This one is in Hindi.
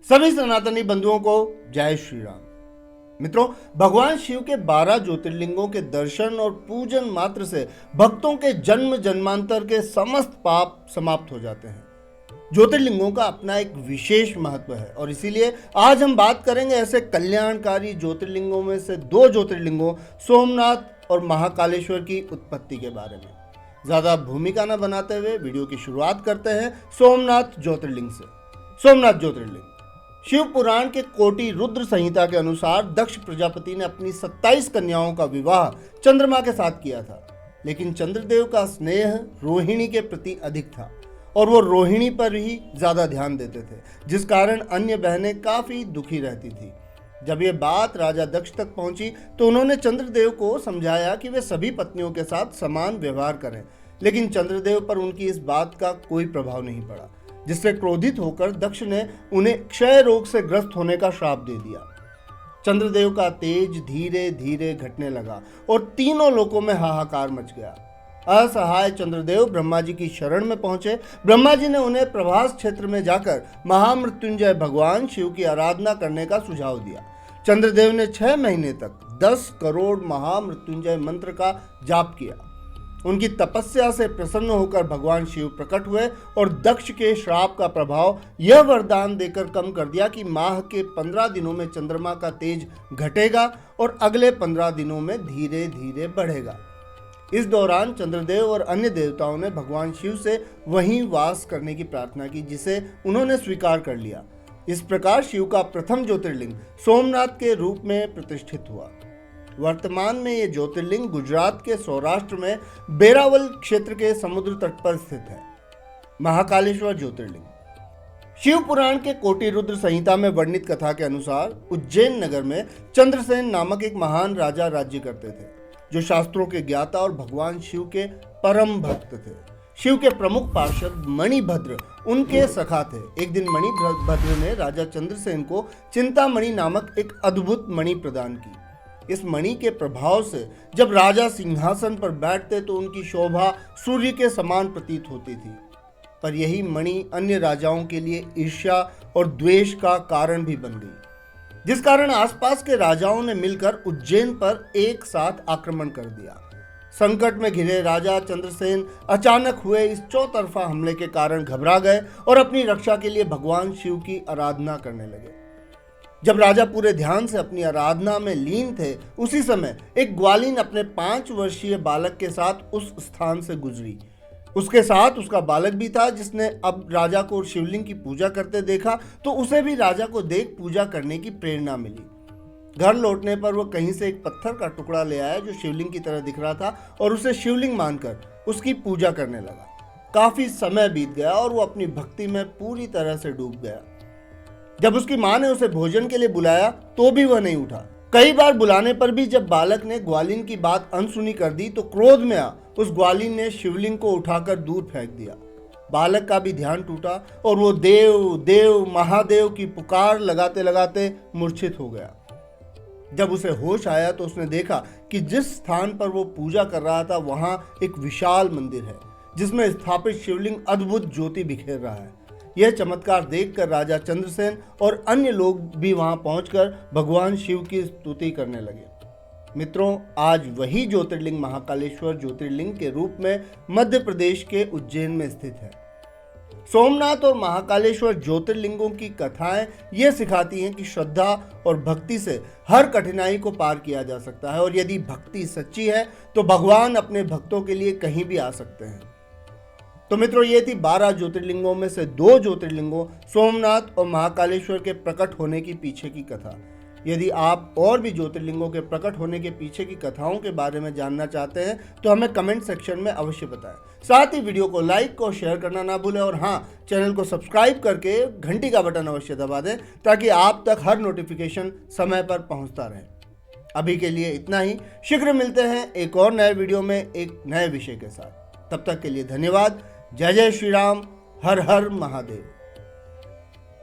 सभी सनातनी बंधुओं को जय श्री राम। मित्रों, भगवान शिव के 12 ज्योतिर्लिंगों के दर्शन और पूजन मात्र से भक्तों के जन्म जन्मांतर के समस्त पाप समाप्त हो जाते हैं। ज्योतिर्लिंगों का अपना एक विशेष महत्व है और इसीलिए आज हम बात करेंगे ऐसे कल्याणकारी ज्योतिर्लिंगों में से 2 ज्योतिर्लिंगों सोमनाथ और महाकालेश्वर की उत्पत्ति के बारे में। ज्यादा भूमिका न बनाते हुए वीडियो की शुरुआत करते हैं सोमनाथ ज्योतिर्लिंग से। सोमनाथ ज्योतिर्लिंग शिव पुराण के कोटि रुद्र संहिता के अनुसार दक्ष प्रजापति ने अपनी 27 कन्याओं का विवाह चंद्रमा के साथ किया था, लेकिन चंद्रदेव का स्नेह रोहिणी के प्रति अधिक था और वो रोहिणी पर ही ज्यादा ध्यान देते थे, जिस कारण अन्य बहनें काफी दुखी रहती थी। जब ये बात राजा दक्ष तक पहुंची तो उन्होंने चंद्रदेव को समझाया कि वे सभी पत्नियों के साथ समान व्यवहार करें, लेकिन चंद्रदेव पर उनकी इस बात का कोई प्रभाव नहीं पड़ा, जिससे क्रोधित होकर दक्ष ने उन्हें क्षय रोग से ग्रस्त होने का श्राप दे दिया। चंद्रदेव का तेज धीरे धीरे घटने लगा और तीनों लोकों में हाहाकार मच गया। असहाय चंद्रदेव ब्रह्मा जी की शरण में पहुंचे। ब्रह्मा जी ने उन्हें प्रभास क्षेत्र में जाकर महामृत्युंजय भगवान शिव की आराधना करने का सुझाव दिया। चंद्रदेव ने 6 महीने तक 10 करोड़ महामृत्युंजय मंत्र का जाप किया। उनकी तपस्या से प्रसन्न होकर भगवान शिव प्रकट हुए और दक्ष के श्राप का प्रभाव यह वरदान देकर कम कर दिया कि माह के 15 दिनों में चंद्रमा का तेज घटेगा और अगले 15 दिनों में धीरे धीरे बढ़ेगा। इस दौरान चंद्रदेव और अन्य देवताओं ने भगवान शिव से वहीं वास करने की प्रार्थना की, जिसे उन्होंने स्वीकार कर लिया। इस प्रकार शिव का प्रथम ज्योतिर्लिंग सोमनाथ के रूप में प्रतिष्ठित हुआ। वर्तमान में ये ज्योतिर्लिंग गुजरात के सौराष्ट्र में बेरावल क्षेत्र के समुद्र तट पर स्थित है। महाकालेश्वर ज्योतिर्लिंग शिव पुराण के कोटि रुद्र संहिता में वर्णित कथा के अनुसार उज्जैन नगर में चंद्रसेन नामक एक महान राजा राज्य करते थे, जो शास्त्रों के ज्ञाता और भगवान शिव के परम भक्त थे। शिव के प्रमुख पार्षद मणिभद्र उनके सखा थे। एक दिन मणिभद्र ने राजा चंद्रसेन को चिंतामणि नामक एक अद्भुत मणि प्रदान की। इस मणि के प्रभाव से जब राजा सिंहासन पर बैठते तो उनकी शोभा सूर्य के समान प्रतीत होती थी। पर यही मणि अन्य राजाओं के लिए ईर्ष्या और द्वेष का कारण भी बन गई, जिस कारण आसपास के राजाओं ने मिलकर उज्जैन पर एक साथ आक्रमण कर दिया। संकट में घिरे राजा चंद्रसेन अचानक हुए इस चौतरफा हमले के कारण घबरा गए और अपनी रक्षा के लिए भगवान शिव की आराधना करने लगे। जब राजा पूरे ध्यान से अपनी आराधना में लीन थे, उसी समय एक ग्वालिन अपने 5 वर्षीय बालक के साथ उस स्थान से गुजरी। उसके साथ उसका बालक भी था, जिसने अब राजा को शिवलिंग की पूजा करते देखा तो उसे भी राजा को देख पूजा करने की प्रेरणा मिली। घर लौटने पर वो कहीं से एक पत्थर का टुकड़ा ले आया जो शिवलिंग की तरह दिख रहा था और उसे शिवलिंग मानकर उसकी पूजा करने लगा। काफी समय बीत गया और वो अपनी भक्ति में पूरी तरह से डूब गया। जब उसकी मां ने उसे भोजन के लिए बुलाया तो भी वह नहीं उठा। कई बार बुलाने पर भी जब बालक ने ग्वालिन की बात अनसुनी कर दी तो क्रोध में आ उस ग्वालिन ने शिवलिंग को उठाकर दूर फेंक दिया। बालक का भी ध्यान टूटा और वो देव देव महादेव की पुकार लगाते लगाते मूर्छित हो गया। जब उसे होश आया तो उसने देखा कि जिस स्थान पर वो पूजा कर रहा था वहां एक विशाल मंदिर है, जिसमें स्थापित शिवलिंग अद्भुत ज्योति बिखेर रहा है। यह चमत्कार देखकर राजा चंद्रसेन और अन्य लोग भी वहां पहुंचकर भगवान शिव की स्तुति करने लगे। मित्रों, आज वही ज्योतिर्लिंग महाकालेश्वर ज्योतिर्लिंग के रूप में मध्य प्रदेश के उज्जैन में स्थित है। सोमनाथ और महाकालेश्वर ज्योतिर्लिंगों की कथाएं ये सिखाती हैं कि श्रद्धा और भक्ति से हर कठिनाई को पार किया जा सकता है और यदि भक्ति सच्ची है तो भगवान अपने भक्तों के लिए कहीं भी आ सकते हैं। तो मित्रों, ये थी 12 ज्योतिर्लिंगों में से 2 ज्योतिर्लिंगों सोमनाथ और महाकालेश्वर के प्रकट होने की पीछे की कथा। यदि आप और भी ज्योतिर्लिंगों के प्रकट होने के पीछे की कथाओं के बारे में जानना चाहते हैं तो हमें कमेंट सेक्शन में अवश्य बताएं। साथ ही वीडियो को लाइक और शेयर करना ना भूलें और हाँ, चैनल को सब्सक्राइब करके घंटी का बटन अवश्य दबा दें ताकि आप तक हर नोटिफिकेशन समय पर पहुंचता रहे। अभी के लिए इतना ही। शीघ्र मिलते हैं एक और नए वीडियो में एक नए विषय के साथ। तब तक के लिए धन्यवाद। जय जय श्री राम। हर हर महादेव।